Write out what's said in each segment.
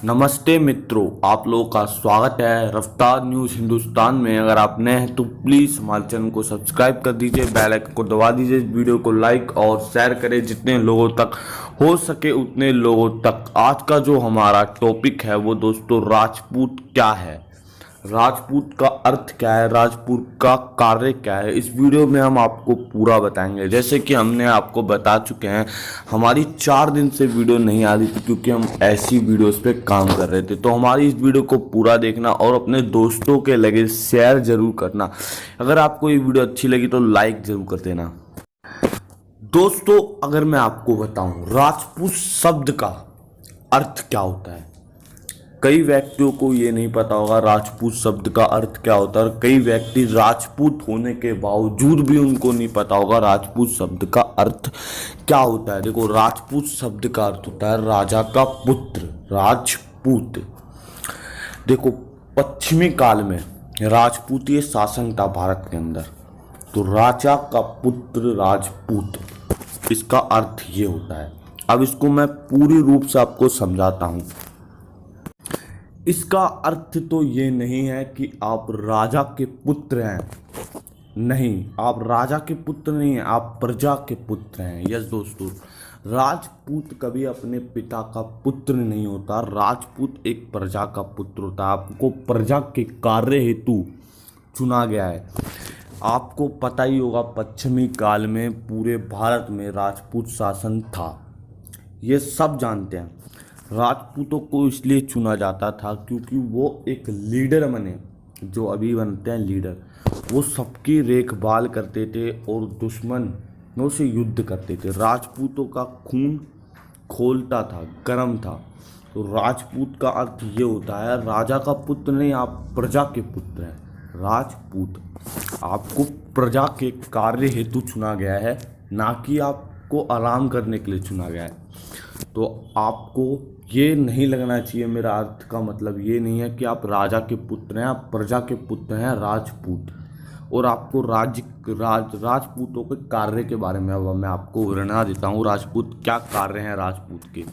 नमस्ते मित्रों, आप लोगों का स्वागत है रफ्तार न्यूज़ हिंदुस्तान में। अगर आप नए हैं तो प्लीज़ हमारे चैनल को सब्सक्राइब कर दीजिए, बेल आइकन को दबा दीजिए, इस वीडियो को लाइक और शेयर करें जितने लोगों तक हो सके उतने लोगों तक। आज का जो हमारा टॉपिक है वो दोस्तों राजपूत क्या है, राजपूत का अर्थ क्या है, राजपूत का कार्य क्या है, इस वीडियो में हम आपको पूरा बताएंगे। जैसे कि हमने आपको बता चुके हैं, हमारी 4 दिन से वीडियो नहीं आ रही थी क्योंकि हम ऐसी वीडियोस पे काम कर रहे थे। तो हमारी इस वीडियो को पूरा देखना और अपने दोस्तों के लगे शेयर जरूर करना। अगर आपको ये वीडियो अच्छी लगी तो लाइक जरूर कर देना। दोस्तों, अगर मैं आपको बताऊं राजपूत शब्द का अर्थ क्या होता है, कई व्यक्तियों को ये नहीं पता होगा राजपूत शब्द का अर्थ क्या होता है, और कई व्यक्ति राजपूत होने के बावजूद भी उनको नहीं पता होगा राजपूत शब्द का अर्थ क्या होता है। देखो, राजपूत शब्द का अर्थ होता है राजा का पुत्र, राजपूत। देखो, पश्चिमी काल में राजपूतीय शासन था भारत के अंदर, तो राजा का पुत्र राजपूत, इसका अर्थ ये होता है। अब इसको मैं पूरी रूप से आपको समझाता हूँ। इसका अर्थ तो ये नहीं है कि आप राजा के पुत्र हैं, नहीं, आप राजा के पुत्र नहीं हैं, आप प्रजा के पुत्र हैं। यस दोस्तों, राजपूत कभी अपने पिता का पुत्र नहीं होता, राजपूत एक प्रजा का पुत्र होता है। आपको प्रजा के कार्य हेतु चुना गया है। आपको पता ही होगा पश्चिमी काल में पूरे भारत में राजपूत शासन था, ये सब जानते हैं। राजपूतों को इसलिए चुना जाता था क्योंकि वो एक लीडर बने, जो अभी बनते हैं लीडर, वो सबकी देखभाल करते थे और दुश्मनों से युद्ध करते थे। राजपूतों का खून खोलता था, गर्म था। तो राजपूत का अर्थ ये होता है राजा का पुत्र नहीं, आप प्रजा के पुत्र हैं, राजपूत। आपको प्रजा के कार्य हेतु चुना गया है, ना कि आपको आराम करने के लिए चुना गया है। तो आपको ये नहीं लगना चाहिए, मेरा अर्थ का मतलब ये नहीं है कि आप राजा के पुत्र हैं, आप प्रजा के पुत्र हैं, राजपूत। और आपको राजपूतों के कार्य के बारे में अब मैं आपको वर्णना देता हूँ, राजपूत क्या कार्य हैं राजपूत के।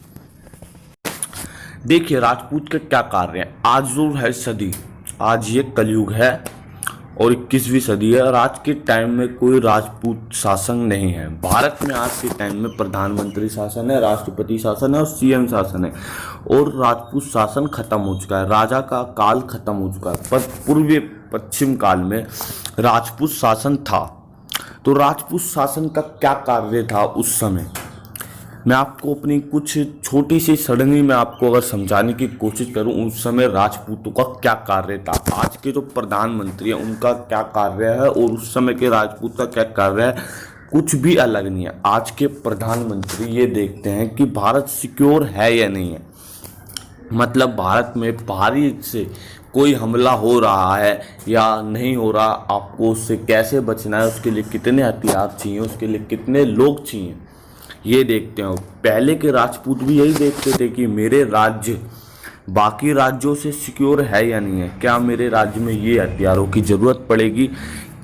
देखिए, राजपूत के क्या कार्य हैं। आज जो है सदी, आज ये कलयुग है और 21वीं सदी है, और आज के टाइम में कोई राजपूत शासन नहीं है भारत में। आज के टाइम में प्रधानमंत्री शासन है, राष्ट्रपति शासन है और सीएम शासन है, और राजपूत शासन खत्म हो चुका है, राजा का काल खत्म हो चुका है। पर पूर्व पश्चिम काल में राजपूत शासन था। तो राजपूत शासन का क्या कार्य था उस समय, मैं आपको अपनी कुछ छोटी सी सड़नी में आपको अगर समझाने की कोशिश करूं, उस समय राजपूतों का क्या कार्य था, आज के जो प्रधानमंत्री हैं उनका क्या कार्य है और उस समय के राजपूत का क्या कार्य है, कुछ भी अलग नहीं है। आज के प्रधानमंत्री ये देखते हैं कि भारत सिक्योर है या नहीं है, मतलब भारत में बाहरी से कोई हमला हो रहा है या नहीं हो रहा, आपको उससे कैसे बचना है, उसके लिए कितने हथियार चाहिए, उसके लिए कितने लोग चाहिए, ये देखते हैं। पहले के राजपूत भी यही देखते थे कि मेरे राज्य बाकी राज्यों से सिक्योर है या नहीं है, क्या मेरे राज्य में ये हथियारों की ज़रूरत पड़ेगी,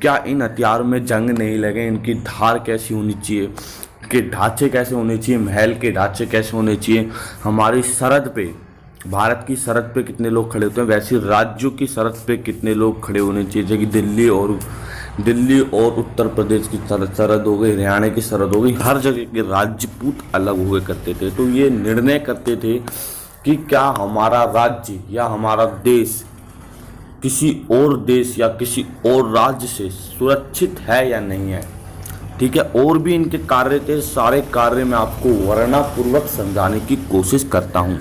क्या इन हथियारों में जंग नहीं लगे, इनकी धार कैसी होनी चाहिए, इनके ढांचे कैसे होने चाहिए, महल के ढांचे कैसे होने चाहिए, हमारी सरहद पे, भारत की सरहद पे कितने लोग खड़े होते हैं, वैसे राज्यों की सरहद पे कितने लोग खड़े होने चाहिए। जैसे कि दिल्ली और उत्तर प्रदेश की सरहद हो गई, हरियाणा की सरहद हो गई, हर जगह के राजपूत अलग हुए करते थे। तो ये निर्णय करते थे कि क्या हमारा राज्य या हमारा देश किसी और देश या किसी और राज्य से सुरक्षित है या नहीं है। ठीक है, और भी इनके कार्य थे, सारे कार्य मैं आपको वर्णनापूर्वक समझाने की कोशिश करता हूँ।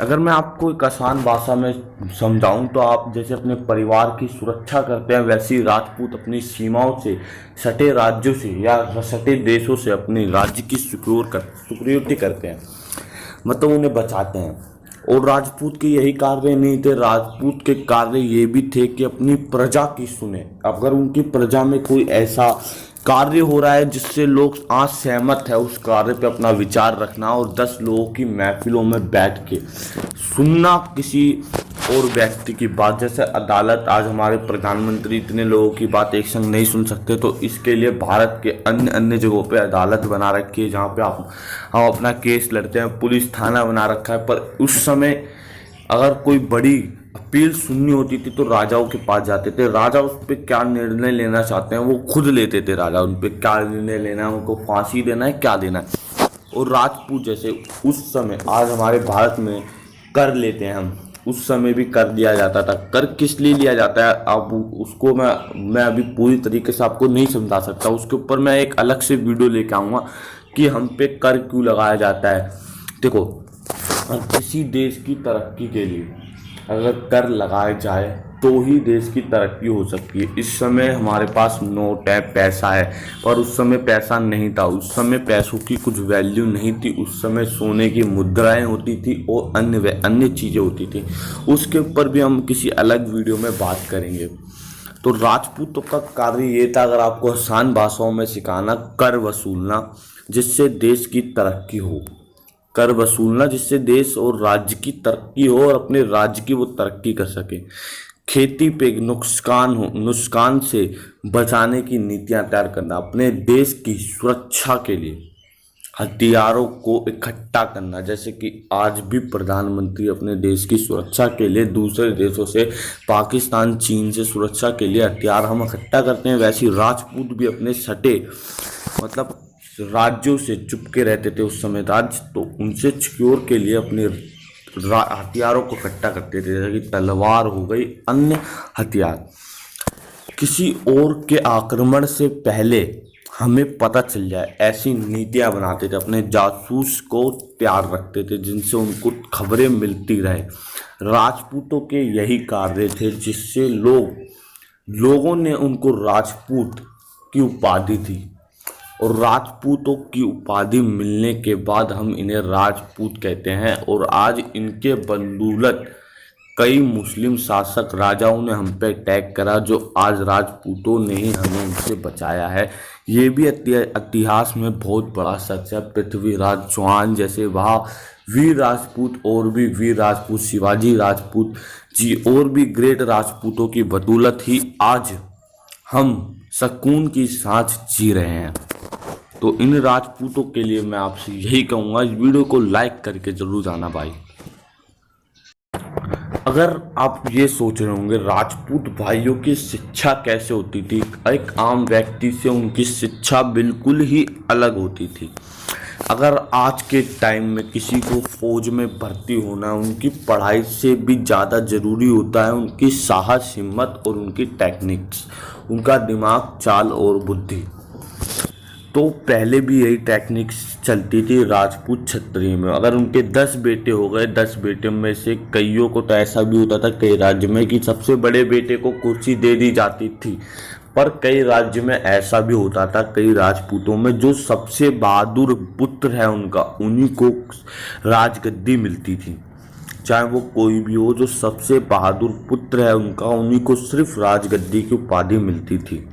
अगर मैं आपको एक आसान भाषा में समझाऊं तो आप जैसे अपने परिवार की सुरक्षा करते हैं, वैसे ही राजपूत अपनी सीमाओं से, सटे राज्यों से या सटे देशों से अपने राज्य की सिक्योरिटी करते हैं, मतलब उन्हें बचाते हैं। और राजपूत के यही कार्य नहीं थे, राजपूत के कार्य ये भी थे कि अपनी प्रजा की सुने। अगर उनकी प्रजा में कोई ऐसा कार्य हो रहा है जिससे लोग आज सहमत है, उस कार्य पे अपना विचार रखना और 10 लोगों की महफिलों में बैठ के सुनना किसी और व्यक्ति की बात, जैसे अदालत, आज हमारे प्रधानमंत्री इतने लोगों की बात एक संग नहीं सुन सकते, तो इसके लिए भारत के अन्य अन्य जगहों पे अदालत बना रखी है जहाँ पे हम अपना केस लड़ते हैं। पुलिस थाना बना रखा है। पर उस समय अगर कोई बड़ी अपील सुननी होती थी तो राजाओं के पास जाते थे। राजा उस पर क्या निर्णय लेना चाहते हैं वो खुद लेते थे। राजा उन पर क्या निर्णय लेना है, उनको फांसी देना है, क्या देना है। और राजपूत जैसे उस समय, आज हमारे भारत में कर लेते हैं हम, उस समय भी कर दिया जाता था। कर किस लिए लिया जाता है अब उसको मैं अभी पूरी तरीके से आपको नहीं समझा सकता। उसके ऊपर मैं एक अलग से वीडियो लेके आऊँगा कि हम पे कर क्यों लगाया जाता है। देखो, किसी देश की तरक्की के लिए अगर कर लगाया जाए तो ही देश की तरक्की हो सकती है। इस समय हमारे पास नोट है, पैसा है, पर उस समय पैसा नहीं था। उस समय पैसों की कुछ वैल्यू नहीं थी। उस समय सोने की मुद्राएं होती थी और अन्य चीज़ें होती थी। उसके ऊपर भी हम किसी अलग वीडियो में बात करेंगे। तो राजपूतों का कार्य ये था, अगर आपको आसान भाषाओं में सिखाना, कर वसूलना जिससे देश की तरक्की हो। कर वसूलना जिससे देश और राज्य की तरक्की हो और अपने राज्य की वो तरक्की कर सके। खेती पे नुकसान से बचाने की नीतियां तैयार करना। अपने देश की सुरक्षा के लिए हथियारों को इकट्ठा करना। जैसे कि आज भी प्रधानमंत्री अपने देश की सुरक्षा के लिए दूसरे देशों से, पाकिस्तान, चीन से सुरक्षा के लिए हथियार हम इकट्ठा करते हैं, वैसे राजपूत भी अपने सटे मतलब राज्यों से चुपके रहते थे उस समय राज्य, तो उनसे सिक्योर के लिए अपने हथियारों को इकट्ठा करते थे, जैसे कि तलवार हो गई, अन्य हथियार। किसी और के आक्रमण से पहले हमें पता चल जाए ऐसी नीतियां बनाते थे। अपने जासूस को तैयार रखते थे जिनसे उनको खबरें मिलती रहे। राजपूतों के यही कार्य थे जिससे लोगों ने उनको राजपूत की उपाधि दी। और राजपूतों की उपाधि मिलने के बाद हम इन्हें राजपूत कहते हैं। और आज इनके बदौलत कई मुस्लिम शासक राजाओं ने हम पे अटैक करा, जो आज राजपूतों ने ही हमें उनसे बचाया है। ये भी इतिहास में बहुत बड़ा सच है। पृथ्वीराज चौहान जैसे वहाँ वीर राजपूत, और भी वीर राजपूत, शिवाजी राजपूत जी, और भी ग्रेट राजपूतों की बदौलत ही आज हम सुकून की सांस जी रहे हैं। तो इन राजपूतों के लिए मैं आपसे यही कहूँगा, इस वीडियो को लाइक करके जरूर जाना भाई। अगर आप ये सोच रहे होंगे राजपूत भाइयों की शिक्षा कैसे होती थी, एक आम व्यक्ति से उनकी शिक्षा बिल्कुल ही अलग होती थी। अगर आज के टाइम में किसी को फौज में भर्ती होना, उनकी पढ़ाई से भी ज़्यादा ज़रूरी होता है उनकी साहस, हिम्मत और उनकी टेक्निक्स, उनका दिमाग, चाल और बुद्धि। तो पहले भी यही टेक्निक्स चलती थी राजपूत क्षत्रिय में। अगर उनके 10 बेटे हो गए, 10 बेटे में से कईयों को तो ऐसा भी होता था कई राज्य में कि सबसे बड़े बेटे को कुर्सी दे दी जाती थी। पर कई राज्य में ऐसा भी होता था, कई राजपूतों में, जो सबसे बहादुर पुत्र है उनका, उन्हीं को राजगद्दी मिलती थी। चाहे वो कोई भी हो, जो सबसे बहादुर पुत्र है उनका, उन्हीं को सिर्फ राजगद्दी की उपाधि मिलती थी।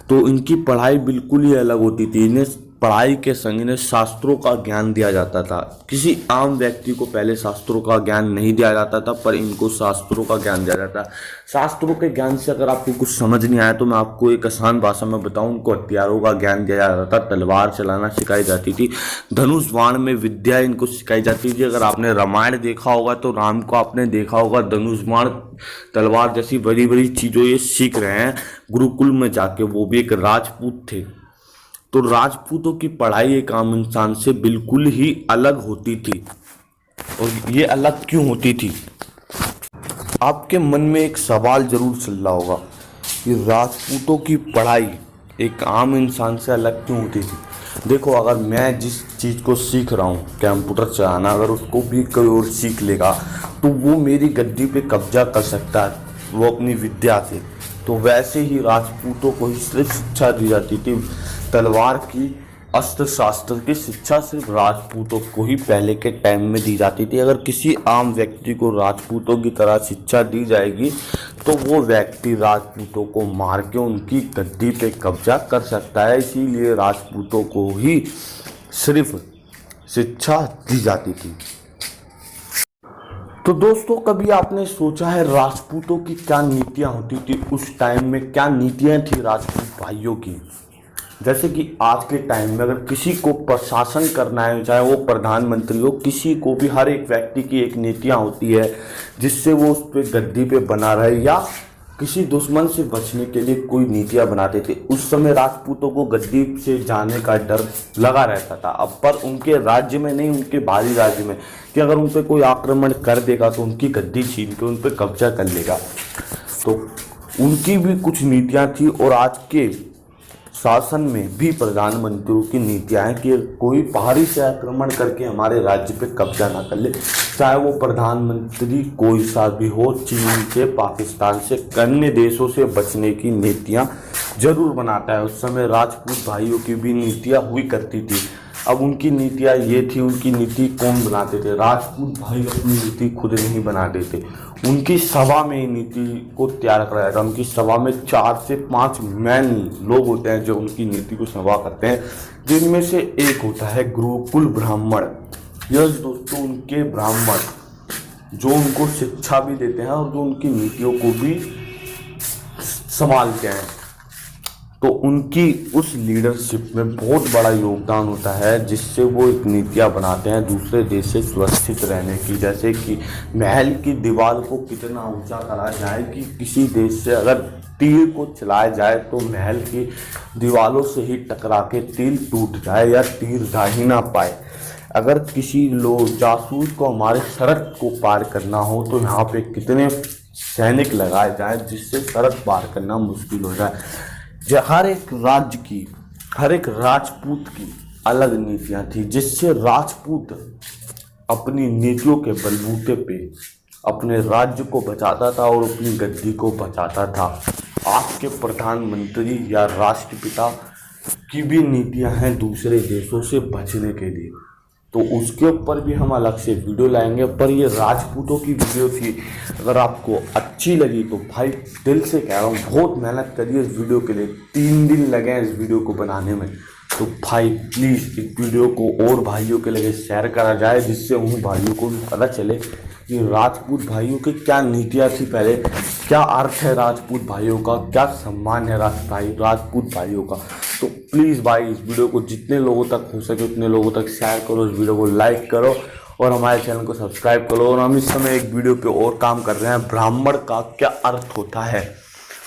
तो इनकी पढ़ाई बिल्कुल ही अलग होती थी। इन्हें पढ़ाई के संग इन्हें शास्त्रों का ज्ञान दिया जाता था। किसी आम व्यक्ति को पहले शास्त्रों का ज्ञान नहीं दिया जाता था, पर इनको शास्त्रों का ज्ञान दिया जाता। शास्त्रों के ज्ञान से अगर आपको कुछ समझ नहीं आया तो मैं आपको एक आसान भाषा में बताऊं, उनको हथियारों का ज्ञान दिया जाता था, तलवार चलाना सिखाई जाती थी, धनुष बाण में विद्या इनको सिखाई जाती थी। अगर आपने रामायण देखा होगा तो राम को आपने देखा होगा धनुष बाण, तलवार जैसी बड़ी बड़ी चीज़ों ये सीख रहे हैं गुरुकुल में जाके, वो भी एक राजपूत थे। तो राजपूतों की पढ़ाई एक आम इंसान से बिल्कुल ही अलग होती थी। और ये अलग क्यों होती थी? आपके मन में एक सवाल जरूर चल रहा होगा कि राजपूतों की पढ़ाई एक आम इंसान से अलग क्यों होती थी। देखो, अगर मैं जिस चीज़ को सीख रहा हूँ, कंप्यूटर चलाना, अगर उसको भी कोई और सीख लेगा तो वो मेरी गद्दी पे कब्जा कर सकता है, वो अपनी विद्या से। तो वैसे ही राजपूतों को ही सिर्फ शिक्षा दी जाती थी, तलवार की, अस्त्र शास्त्र की शिक्षा सिर्फ राजपूतों को ही पहले के टाइम में दी जाती थी। अगर किसी आम व्यक्ति को राजपूतों की तरह शिक्षा दी जाएगी तो वो व्यक्ति राजपूतों को मार के उनकी गद्दी पे कब्जा कर सकता है। इसीलिए राजपूतों को ही सिर्फ शिक्षा दी जाती थी। तो दोस्तों, कभी आपने सोचा है राजपूतों की क्या नीतियां होती थी उस टाइम में, क्या नीतियां थी राजपूत भाइयों की। जैसे कि आज के टाइम में अगर किसी को प्रशासन करना है, चाहे वो प्रधानमंत्री हो, किसी को भी, हर एक व्यक्ति की एक नीतियां होती है जिससे वो उस पर गद्दी पे बना रहे, या किसी दुश्मन से बचने के लिए कोई नीतियां बनाते थे। उस समय राजपूतों को गद्दी से जाने का डर लगा रहता था। अब पर उनके राज्य में नहीं, उनके बाहरी राज्य में, कि अगर उन पर कोई आक्रमण कर देगा तो उनकी गद्दी छीन के उन पर कब्जा कर लेगा। तो उनकी भी कुछ नीतियां थी, और आज के शासन में भी प्रधानमंत्रियों की नीतियां हैं कि कोई बाहरी से आक्रमण करके हमारे राज्य पे कब्जा ना कर ले, चाहे वो प्रधानमंत्री कोई सा भी हो, चीन से, पाकिस्तान से, अन्य देशों से बचने की नीतियां जरूर बनाता है। उस समय राजपूत भाइयों की भी नीतियां हुई करती थी। अब उनकी नीतियां ये थी, उनकी नीति कौन बनाते थे? राजपूत भाई अपनी नीति खुद नहीं बनाते थे, उनकी सभा में नीति को तैयार कराया था। उनकी सभा में 4 से 5 मैन लोग होते हैं जो उनकी नीति को सभा करते हैं, जिनमें से एक होता है गुरुकुल ब्राह्मण। यह दोस्तों उनके ब्राह्मण जो उनको शिक्षा भी देते हैं और जो उनकी नीतियों को भी संभालते हैं। तो उनकी उस लीडरशिप में बहुत बड़ा योगदान होता है, जिससे वो एक नीतियाँ बनाते हैं दूसरे देश से सुरक्षित रहने की। जैसे कि महल की दीवार को कितना ऊंचा करा जाए कि किसी देश से अगर तीर को चलाया जाए तो महल की दीवारों से ही टकरा के तीर टूट जाए या तीर जा ही ना पाए। अगर किसी लोग जासूस को हमारे सड़क को पार करना हो तो यहाँ पे कितने सैनिक लगाए जाए जिससे सड़क पार करना मुश्किल हो जाए। हर एक राज्य की, हर एक राजपूत की अलग नीतियां थी, जिससे राजपूत अपनी नीतियों के बलबूते पे अपने राज्य को बचाता था और अपनी गद्दी को बचाता था। आज के प्रधानमंत्री या राष्ट्रपिता की भी नीतियां हैं दूसरे देशों से बचने के लिए, तो उसके ऊपर भी हम अलग से वीडियो लाएंगे। पर ये राजपूतों की वीडियो थी, अगर आपको अच्छी लगी तो भाई दिल से कह रहा हूँ बहुत मेहनत करिए इस वीडियो के लिए, 3 दिन लगे हैं इस वीडियो को बनाने में। तो भाई प्लीज़ इस वीडियो को और भाइयों के लगे शेयर करा जाए, जिससे उन भाइयों को भी पता चले कि राजपूत भाइयों की क्या नीतियाँ थी पहले, क्या अर्थ है राजपूत भाइयों का, क्या सम्मान है राजपूत भाइयों का। तो प्लीज़ भाई इस वीडियो को जितने लोगों तक हो सके उतने लोगों तक शेयर करो, इस वीडियो को लाइक करो और हमारे चैनल को सब्सक्राइब करो। और हम इस समय एक वीडियो पे और काम कर रहे हैं, ब्राह्मण का क्या अर्थ होता है,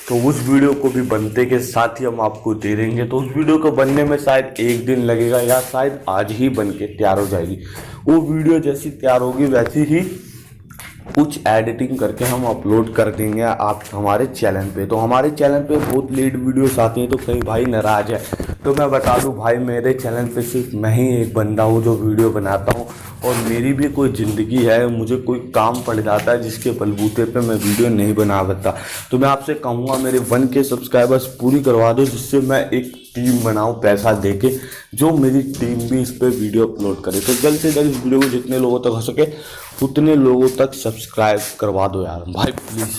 तो उस वीडियो को भी बनते के साथ ही हम आपको दे देंगे। तो उस वीडियो को बनने में शायद 1 दिन लगेगा या शायद आज ही बन के तैयार हो जाएगी। वो वीडियो जैसी तैयार होगी वैसी ही कुछ एडिटिंग करके हम अपलोड कर देंगे आप हमारे चैनल पे। तो हमारे चैनल पे बहुत लेट वीडियोस आती हैं तो कहीं भाई नाराज़ है, तो मैं बता दूं भाई मेरे चैनल पे सिर्फ मैं ही एक बंदा हूँ जो वीडियो बनाता हूँ, और मेरी भी कोई ज़िंदगी है, मुझे कोई काम पड़ जाता है जिसके बलबूते पे मैं वीडियो नहीं बना पाता। तो मैं आपसे कहूँगा मेरे 1K सब्सक्राइबर्स पूरी करवा दो, जिससे मैं एक टीम बनाऊँ पैसा देके, जो मेरी टीम भी इस पर वीडियो अपलोड करे। तो जल्द से जल्द इस वीडियो को जितने लोगों तक हो सके उतने लोगों तक सब्सक्राइब करवा दो यार भाई प्लीज़।